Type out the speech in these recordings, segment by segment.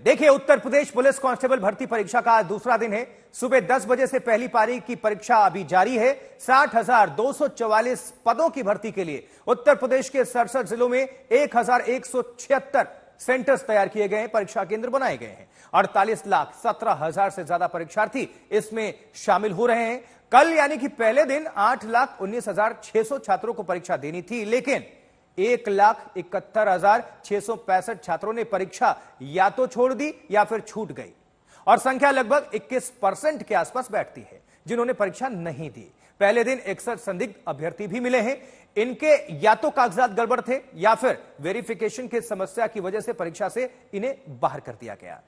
देखिए, Uttar Pradesh police constable भर्ती परीक्षा का आज दूसरा दिन है। सुबह 10 बजे से पहली पारी की परीक्षा अभी जारी है। 60,244 पदों की भर्ती के लिए उत्तर प्रदेश के 67 जिलों में 1,176 सेंटर्स तैयार किए गए हैं, परीक्षा केंद्र बनाए गए हैं। 48,17,000 से ज्यादा परीक्षार्थी इसमेमें शामिल हो रहे हैं। कल यानी कि पहले दिन 8,19,600 छात्रों को परीक्षा देनी थी, लेकिन 1,71,665 छात्रों ने परीक्षा या तो छोड़ दी या फिर छूट गई, और संख्या लगभग 21% के आसपास बैठती है जिन्होंने परीक्षा नहीं दी। पहले दिन 61 संदिग्ध अभ्यर्थी भी मिले हैं। इनके या तो कागजात गड़बड़ थे या फिर वेरिफिकेशन की समस्या की वजह से परीक्षा से इन्हें बाहर कर दिया गया।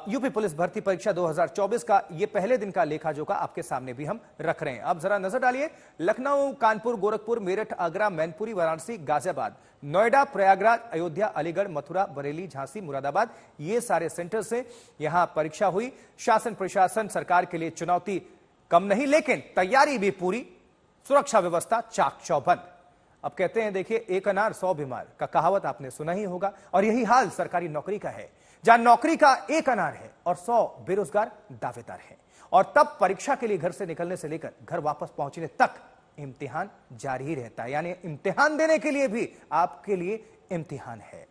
यूपी पुलिस भर्ती परीक्षा 2024 का यह पहले दिन का लेखा जोखा आपके सामने भी हम रख रहे हैं। अब जरा नजर डालिए, लखनऊ, कानपुर, गोरखपुर, मेरठ, आगरा, मैनपुरी, वाराणसी, गाजियाबाद, नोएडा, प्रयागराज, अयोध्या, अलीगढ़, मथुरा, बरेली, झांसी, मुरादाबाद, ये सारे सेंटर से यहां परीक्षा हुई। शासन प्रशासन सरकार के लिए चुनौती कम नहीं, लेकिन तैयारी भी पूरी, सुरक्षा व्यवस्था चाक चौबंद। अब कहते हैं, देखिए, एक अनार 100 बीमार का कहावत आपने सुना ही होगा, और यही हाल सरकारी नौकरी का है, जहां नौकरी का एक अनार है और 100 बेरोजगार दावेदार हैं। और तब परीक्षा के लिए घर से निकलने से लेकर घर वापस पहुंचने तक इम्तिहान जारी ही रहता है, यानी इम्तिहान देने के लिए भी आपके लिए इम्तिहान है।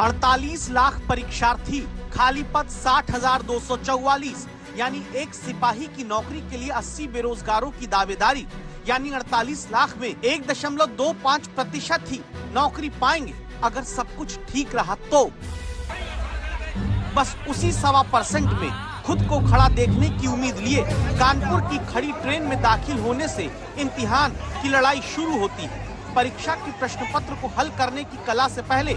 अड़तालीस लाख परीक्षार्थी, खाली पद 60,244, यानी एक सिपाही की नौकरी के लिए 80 बेरोजगारों की दावेदारी, यानी 48 लाख में 1.25% ही नौकरी पाएंगे अगर सब कुछ ठीक रहा तो। बस उसी 1.25% में खुद को खड़ा देखने की उम्मीद लिए कानपुर की खड़ी ट्रेन में दाखिल होने से इम्तिहान की लड़ाई शुरू होती है। परीक्षा के प्रश्न पत्र को हल करने की कला से पहले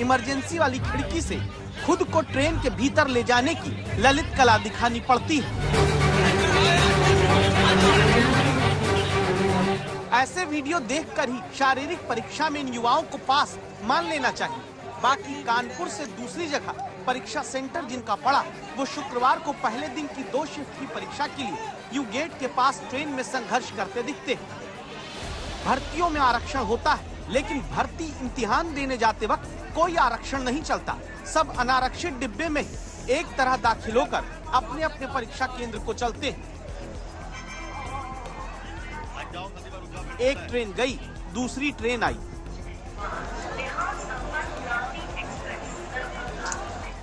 इमरजेंसी वाली खिड़की से खुद को ट्रेन के भीतर ले जाने की ललित कला दिखानी पड़ती है। ऐसे वीडियो देखकर ही शारीरिक परीक्षा में इन युवाओं को पास मान लेना चाहिए। बाकी कानपुर से दूसरी जगह परीक्षा सेंटर जिनका पड़ा, वो शुक्रवार को पहले दिन की 2 शिफ्ट की परीक्षा के लिए यू गेट के पास ट्रेन में संघर्ष करते दिखते हैं। भर्तियों में आरक्षण होता है, लेकिन भर्ती इम्तिहान देने जाते वक्त कोई आरक्षण नहीं चलता। सब अनारक्षित डिब्बे में ही एक तरह दाखिल होकर अपने अपने परीक्षा केंद्र को चलते हैं। एक ट्रेन गई, दूसरी ट्रेन आई।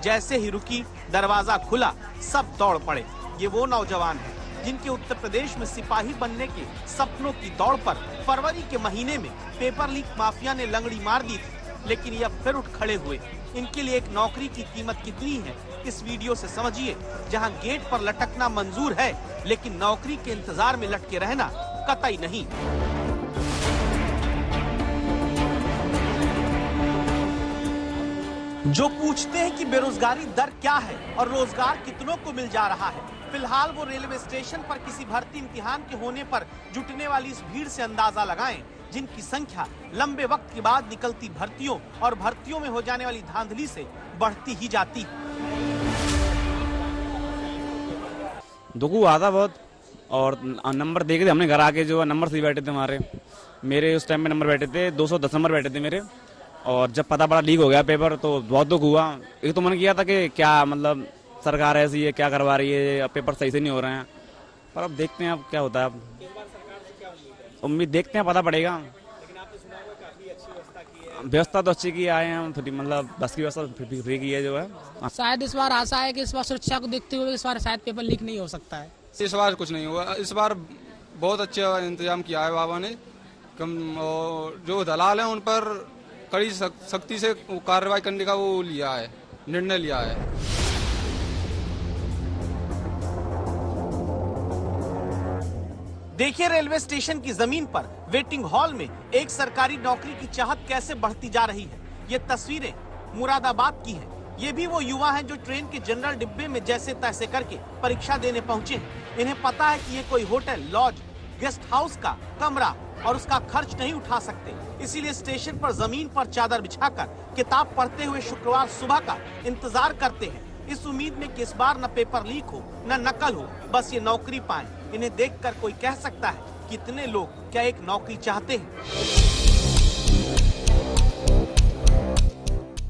जैसे ही रुकी, दरवाजा खुला, सब दौड़ पड़े। ये वो नौजवान हैं जिनके उत्तर प्रदेश में सिपाही बनने के सपनों की दौड़ पर फरवरी के महीने में पेपर लीक माफिया ने लंगड़ी मार दी थी, लेकिन ये अब फिर उठ खड़े हुए। इनके लिए एक नौकरी की कीमत कितनी है, इस वीडियो से समझिए। जहां गेट पर लटकना मंजूर है, लेकिन नौकरी के इंतजार में लटके रहना कतई नहीं। जो पूछते हैं कि बेरोजगारी दर क्या है और रोजगार कितनों को मिल जा रहा है, फिलहाल वो रेलवे स्टेशन पर किसी भर्ती इम्तिहान के होने पर जुटने वाली इस भीड़ से अंदाजा लगाएं, जिनकी संख्या लंबे वक्त के बाद निकलती भर्तियों और भर्तियों में हो जाने वाली धांधली से बढ़ती ही जाती है। दुखू आता बहुत, और नंबर देखे थे हमने घर आके, जो नंबर सही बैठे थे हमारे। मेरे उस टाइम में नंबर बैठे थे 210 नंबर बैठे थे मेरे, और जब पता पड़ा लीक हो गया पेपर तो बहुत दुख हुआ। एक तो मन किया था कि क्या मतलब सरकार ऐसी है, क्या करवा रही है, पेपर सही से नहीं हो रहे हैं, पर अब देखते हैं अब क्या होता है। अब उम्मीद देखते हैं, पता पड़ेगा। व्यवस्था तो अच्छी की आए हैं हम, मतलब बस की व्यवस्था फ्री की है जो है। शायद इस बार आशा है कि इस बार सुरक्षा को देखते हुए इस बार शायद पेपर लीक नहीं हो सकता है। इस बार कुछ नहीं हुआ, इस बार बहुत अच्छा इंतजाम किया है बाबा ने। जो दलाल हैं उन पर कड़ी सख्ती से कार्रवाई करने का वो लिया है, निर्णय लिया है। देखिए, रेलवे स्टेशन की जमीन पर वेटिंग हॉल में एक सरकारी नौकरी की चाहत कैसे बढ़ती जा रही है। ये तस्वीरें मुरादाबाद की हैं। ये भी वो युवा हैं जो ट्रेन के जनरल डिब्बे में जैसे तैसे करके परीक्षा देने पहुंचे हैं। इन्हें पता है कि ये कोई होटल, लॉज, गेस्ट हाउस का कमरा और उसका खर्च नहीं उठा सकते, इसीलिए स्टेशन पर जमीन पर चादर बिछाकर किताब पढ़ते हुए शुक्रवार सुबह का इंतजार करते हैं, इस उम्मीद में कि इस बार न पेपर लीक हो न नकल हो, बस ये नौकरी पाएं। इन्हें देखकर कोई कह सकता है कितने लोग क्या एक नौकरी चाहते हैं।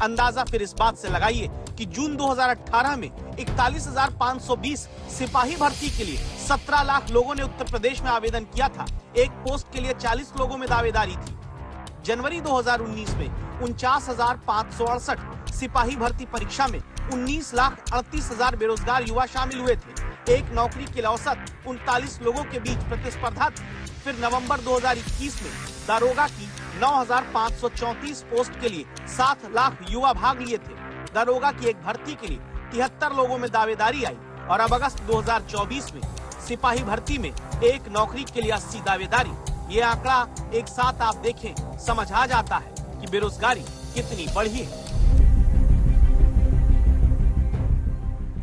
अंदाजा फिर इस बात से लगाइए कि जून 2018 में 41,520 सिपाही भर्ती के लिए 17 लाख लोगों ने उत्तर प्रदेश में आवेदन किया था। एक पोस्ट के लिए 40 लोगों में दावेदारी थी। जनवरी 2019 में 49,568 सिपाही भर्ती परीक्षा में 19,38,000 बेरोजगार युवा शामिल हुए थे। एक नौकरी के लिए औसत 39 लोगों के बीच प्रतिस्पर्धा थी। फिर नवंबर 2021 में दारोगा की 9,534 पोस्ट के लिए 7 लाख युवा भाग लिए थे। दारोगा की एक भर्ती के लिए 73 लोगों में दावेदारी आई और अब अगस्त 2024 में सिपाही भर्ती में एक नौकरी के लिए 80 दावेदारी। ये आंकड़ा एक साथ आप देखें, समझ आ जाता है कि बेरोजगारी कितनी बढ़ी है।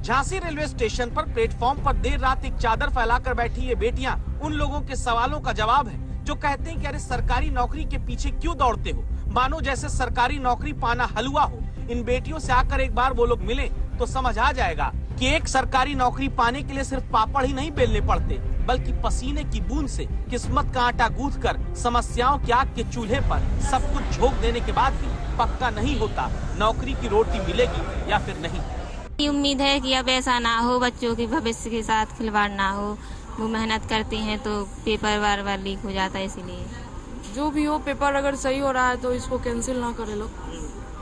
झांसी रेलवे स्टेशन पर प्लेटफॉर्म पर देर रात एक चादर फैलाकर बैठी ये बेटियां उन लोगों के सवालों का जवाब है जो कहते हैं कि अरे सरकारी नौकरी के पीछे क्यों दौड़ते हो, मानो जैसे सरकारी नौकरी पाना हलवा हो। इन बेटियों से आकर एक बार वो लोग मिले तो समझ आ जाएगा कि एक सरकारी नौकरी पाने के लिए सिर्फ पापड़ ही नहीं बेलने पड़ते, बल्कि पसीने की बूंद से किस्मत का आटा गूंथकर समस्याओं के आग के चूल्हे पर सब कुछ झोंक देने के बाद भी पक्का नहीं होता नौकरी की रोटी मिलेगी या फिर नहीं। उम्मीद है कि अब ऐसा ना हो, बच्चों के भविष्य के साथ खिलवाड़ ना हो। वो मेहनत करती हैं तो पेपर बार बार लीक हो जाता है, इसीलिए जो भी हो पेपर अगर सही हो रहा है तो इसको कैंसिल ना करे लोग,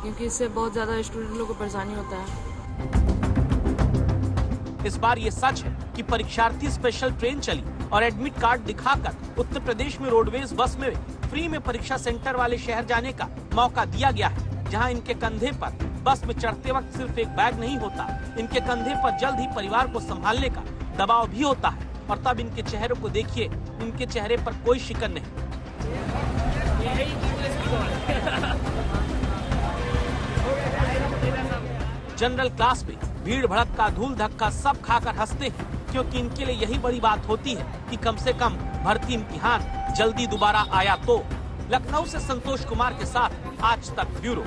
क्योंकि इससे बहुत ज्यादा स्टूडेंट लोगों को परेशानी होता है। इस बार ये सच है कि परीक्षार्थी स्पेशल ट्रेन चली और एडमिट कार्ड दिखाकर उत्तर प्रदेश में रोडवेज बस में फ्री में परीक्षा सेंटर वाले शहर जाने का मौका दिया गया है, जहां इनके कंधे पर बस में चढ़ते वक्त सिर्फ एक बैग नहीं होता, इनके कंधे पर जल्द ही परिवार को संभालने का दबाव भी होता है। और तब इनके चेहरों को देखिए, इनके चेहरे पर कोई शिकन नहीं। जनरल क्लास में भीड़ भड़क्का धूल धक्का सब खाकर हंसते हैं, क्योंकि इनके लिए यही बड़ी बात होती है कि कम से कम भर्ती इम्तिहान जल्दी दोबारा आया तो। लखनऊ से संतोष कुमार के साथ आज तक ब्यूरो।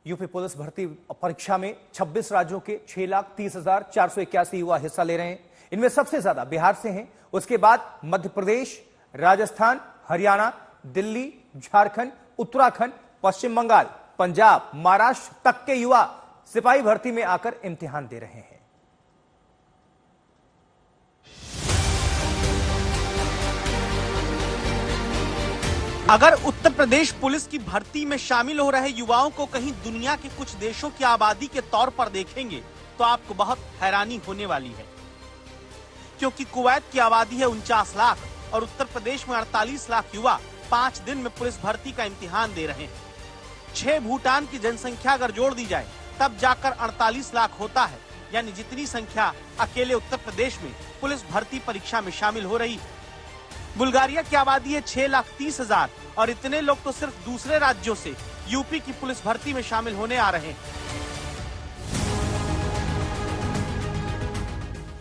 यूपी पुलिस भर्ती परीक्षा में 26 राज्यों के 6,30,481 युवा हिस्सा ले रहे हैं। इनमें सबसे ज्यादा बिहार से हैं, उसके बाद मध्य प्रदेश, राजस्थान, हरियाणा, दिल्ली, झारखंड, उत्तराखंड, पश्चिम बंगाल, पंजाब, महाराष्ट्र तक के युवा सिपाही भर्ती में आकर इम्तिहान दे रहे हैं। अगर उत्तर प्रदेश पुलिस की भर्ती में शामिल हो रहे युवाओं को कहीं दुनिया के कुछ देशों की आबादी के तौर पर देखेंगे तो आपको बहुत हैरानी होने वाली है, क्योंकि कुवैत की आबादी है 49 लाख और उत्तर प्रदेश में 48 लाख युवा 5 दिन में पुलिस भर्ती का इम्तिहान दे रहे हैं। 6 भूटान की जनसंख्या अगर जोड़ दी जाए तब जाकर 48 लाख होता है, यानी जितनी संख्या अकेले उत्तर प्रदेश में पुलिस भर्ती परीक्षा में शामिल हो रही है। बुल्गारिया की आबादी है 6,30,000 और इतने लोग तो सिर्फ दूसरे राज्यों से यूपी की पुलिस भर्ती में शामिल होने आ रहे हैं।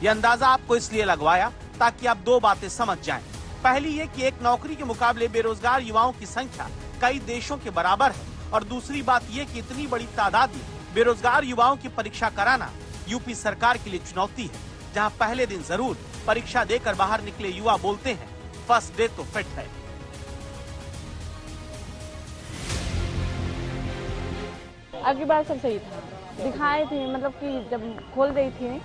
यह अंदाजा आपको इसलिए लगवाया ताकि आप 2 बातें समझ जाएं। पहली ये कि एक नौकरी के मुकाबले बेरोजगार युवाओं की संख्या कई देशों के बराबर है, और दूसरी बात ये कि इतनी बड़ी तादाद में बेरोजगार युवाओं की परीक्षा कराना यूपी सरकार के लिए चुनौती है, जहां पहले दिन जरूर परीक्षा देकर बाहर निकले युवा बोलते हैं फर्स्ट डे तो फिट है। अगली बार सब सही था, दिखाए थे, मतलब कि जब खोल रही थी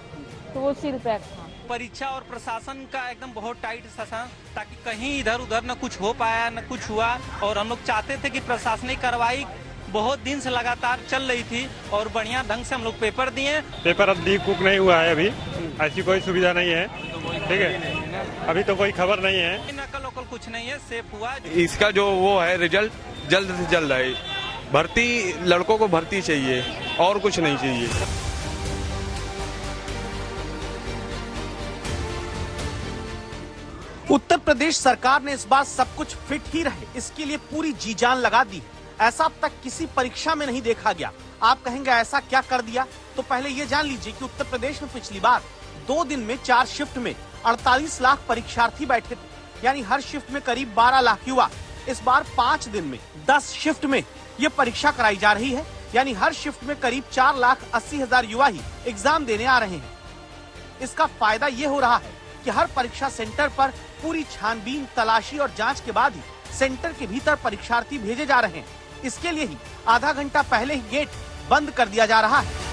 तो वो सील पैक था। परीक्षा और प्रशासन का एकदम बहुत टाइट शासन, ताकि कहीं इधर उधर न कुछ हो पाया न कुछ हुआ। और हम लोग चाहते थे कि प्रशासनिक कार्रवाई बहुत दिन से लगातार चल रही थी और बढ़िया ढंग से हम लोग पेपर दिए। पेपर अब लीक कुक नहीं हुआ है, अभी ऐसी कोई सुविधा नहीं है, ठीक है, अभी तो कोई खबर नहीं है। नकल वकल कुछ नहीं है, सेफ हुआ। इसका जो वो है रिजल्ट जल्द से जल्द है। भर्ती लड़कों को भर्ती चाहिए और कुछ नहीं चाहिए। उत्तर प्रदेश सरकार ने इस बार सब कुछ फिट ही रहे इसके लिए पूरी जी जान लगा दी है। ऐसा अब तक किसी परीक्षा में नहीं देखा गया। आप कहेंगे ऐसा क्या कर दिया, तो पहले ये जान लीजिए कि उत्तर प्रदेश में पिछली बार 2 दिन में 4 शिफ्ट में 48 लाख परीक्षार्थी बैठे थे, यानी हर शिफ्ट में करीब 12 लाख युवा। इस बार 5 दिन में 10 शिफ्ट में ये परीक्षा कराई जा रही है, यानी हर शिफ्ट में करीब 4,80,000 युवा ही एग्जाम देने आ रहे हैं। इसका फायदा ये हो रहा है कि हर परीक्षा सेंटर पर पूरी छानबीन, तलाशी और जांच के बाद ही सेंटर के भीतर परीक्षार्थी भेजे जा रहे हैं। इसके लिए ही आधा घंटा पहले ही गेट बंद कर दिया जा रहा है।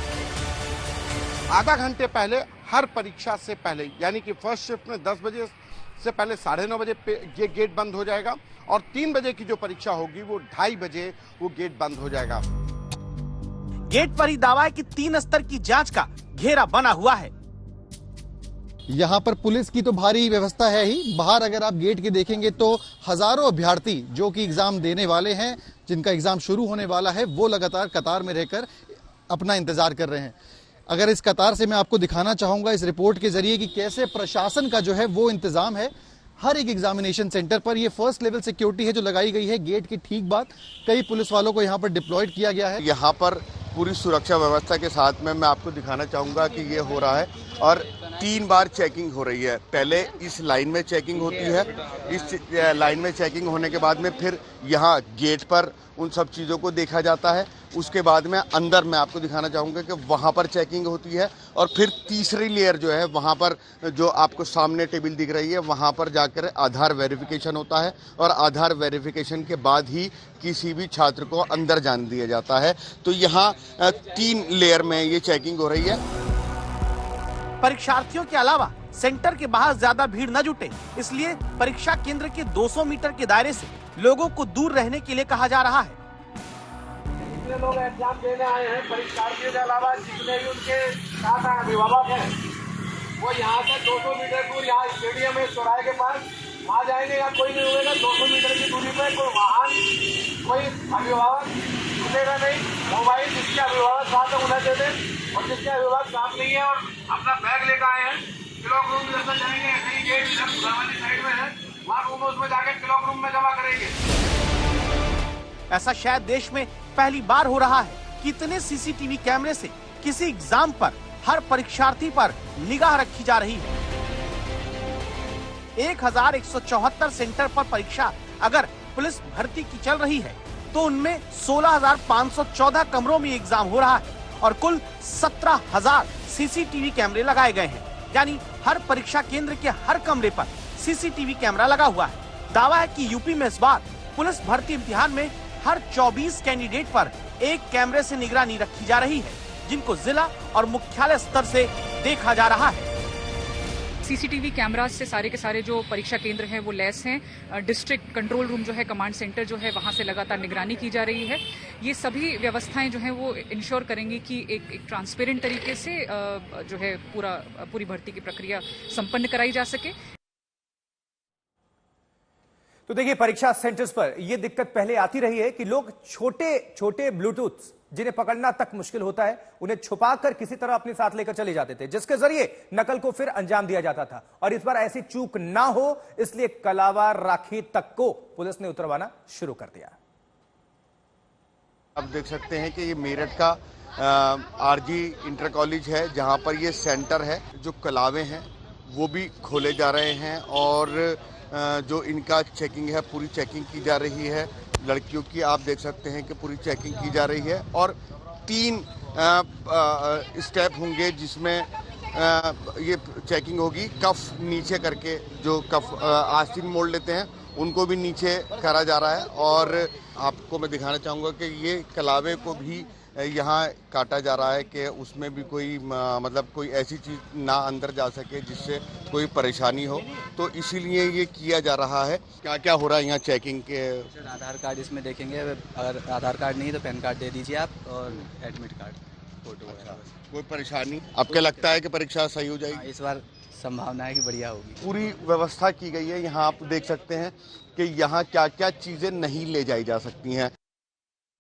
आधा घंटे पहले हर परीक्षा से पहले, यानी कि फर्स्ट शिफ्ट में 10 बजे से पहले 9:30 बजे ये गेट बंद हो जाएगा और 3 बजे की जो परीक्षा होगी वो 2:30 बजे वो गेट बंद हो जाएगा। गेट पर ही दावा है कि 3 स्तर की जांच का घेरा बना हुआ है। यहाँ पर पुलिस की तो भारी व्यवस्था है ही। बाहर अगर आप गेट के देखेंगे तो हजारों अभ्यर्थी जो कि एग्जाम देने वाले हैं, जिनका एग्जाम शुरू होने वाला है, वो लगातार कतार में रहकर अपना इंतजार कर रहे हैं। अगर इस कतार से मैं आपको दिखाना चाहूंगा इस रिपोर्ट के जरिए कि कैसे प्रशासन का जो है वो इंतजाम है हर एक एग्जामिनेशन सेंटर पर। ये फर्स्ट लेवल सिक्योरिटी है जो लगाई गई है गेट की ठीक बाद। कई पुलिस वालों को यहाँ पर डिप्लॉयड किया गया है। यहाँ पर पूरी सुरक्षा व्यवस्था के साथ में मैं आपको दिखाना चाहूंगा कि ये हो रहा है और 3 बार चेकिंग हो रही है। पहले इस लाइन में चेकिंग होती है, इस लाइन में चेकिंग होने के बाद में फिर यहाँ गेट पर उन सब चीज़ों को देखा जाता है। उसके बाद में अंदर मैं आपको दिखाना चाहूँगा कि वहाँ पर चेकिंग होती है और फिर तीसरी लेयर जो है वहाँ पर जो आपको सामने टेबल दिख रही है वहाँ पर जाकर आधार वेरिफिकेशन होता है और आधार वेरिफिकेशन के बाद ही किसी भी छात्र को अंदर जाने दिया जाता है। तो यहाँ 3 लेयर में ये चेकिंग हो रही है। परीक्षार्थियों के अलावा सेंटर के बाहर ज्यादा भीड़ न जुटे, इसलिए परीक्षा केंद्र के 200 मीटर के दायरे से लोगों को दूर रहने के लिए कहा जा रहा है। जितने लोग एग्जाम देने आए हैं, परीक्षार्थियों के अलावा जितने भी उनके साथ अभिभावक हैं, वो यहाँ से 200 मीटर दूर यहाँ स्टेडियम है चौराहे के पास आ जाएंगे या कोई नहीं होगा। 200 मीटर की दूरी पे कोई वाहन, कोई अभिभावक मिलेगा नहीं। मोबाइल जिसके अभिभावक साथ है उन्हें दे दें और जिसके अभिभावक साथ नहीं है और अपना बैग लेकर आए हैं, क्लॉक रूम जैसा जाएंगे, कहीं गेट घर वाली साइड में है, वहाँ रूम उसमें जाके क्लॉक रूम में जमा करेंगे। ऐसा शायद देश में पहली बार हो रहा है कि इतने सीसीटीवी कैमरे से किसी एग्जाम पर हर परीक्षार्थी पर निगाह रखी जा रही है। 1174 सेंटर पर परीक्षा अगर पुलिस भर्ती की चल रही है तो उनमें 16,514 कमरों में एग्जाम हो रहा है और कुल 17,000 सीसीटीवी कैमरे लगाए गए हैं। यानी हर परीक्षा केंद्र के हर कमरे पर सीसीटीवी कैमरा लगा हुआ है। दावा है कि यूपी में इस बार पुलिस भर्ती इम्तिहान में हर 24 कैंडिडेट पर एक कैमरे से निगरानी रखी जा रही है, जिनको जिला और मुख्यालय स्तर से देखा जा रहा है। सीसीटीवी कैमरास से सारे के सारे जो परीक्षा केंद्र हैं वो लैस हैं। डिस्ट्रिक्ट कंट्रोल रूम जो है, कमांड सेंटर जो है, वहां से लगातार निगरानी की जा रही है। ये सभी व्यवस्थाएं जो हैं वो इंश्योर करेंगी कि एक ट्रांसपेरेंट तरीके से जो है पूरी भर्ती की प्रक्रिया संपन्न कराई जा सके। तो देखिए, परीक्षा सेंटर्स पर यह दिक्कत पहले आती रही है कि लोग छोटे छोटे ब्लूटूथ जिन्हें पकड़ना तक मुश्किल होता है उन्हें छुपाकर किसी तरह अपने साथ लेकर चले जाते थे, जिसके जरिए नकल को फिर अंजाम दिया जाता था। और इस बार ऐसी चूक ना हो इसलिए कलावा राखी तक को पुलिस ने उतरवाना शुरू कर दिया। आप देख सकते हैं कि ये मेरठ का आरजी इंटर कॉलेज है जहां पर ये सेंटर है। जो कलावे हैं वो भी खोले जा रहे हैं और जो इनका चेकिंग है पूरी चेकिंग की जा रही है। लड़कियों की आप देख सकते हैं कि पूरी चेकिंग की जा रही है और 3 स्टेप होंगे जिसमें ये चेकिंग होगी। कफ नीचे करके जो कफ आस्तीन मोड़ लेते हैं उनको भी नीचे करा जा रहा है और आपको मैं दिखाना चाहूँगा कि ये कलावे को भी यहाँ काटा जा रहा है कि उसमें भी कोई मतलब कोई ऐसी चीज़ ना अंदर जा सके जिससे कोई परेशानी हो, तो इसीलिए ये किया जा रहा है। क्या क्या हो रहा है यहाँ चेकिंग के? आधार कार्ड इसमें देखेंगे, अगर आधार कार्ड नहीं तो पैन कार्ड दे दीजिए आप और एडमिट कार्ड, फोटो। कोई परेशानी आपको लगता है कि परीक्षा सही हो जाएगी? इस बार संभावना है कि बढ़िया होगी। पूरी व्यवस्था की गई है। यहाँ आप देख सकते हैं कि यहाँ क्या क्या चीज़ें नहीं ले जाई जा सकती हैं।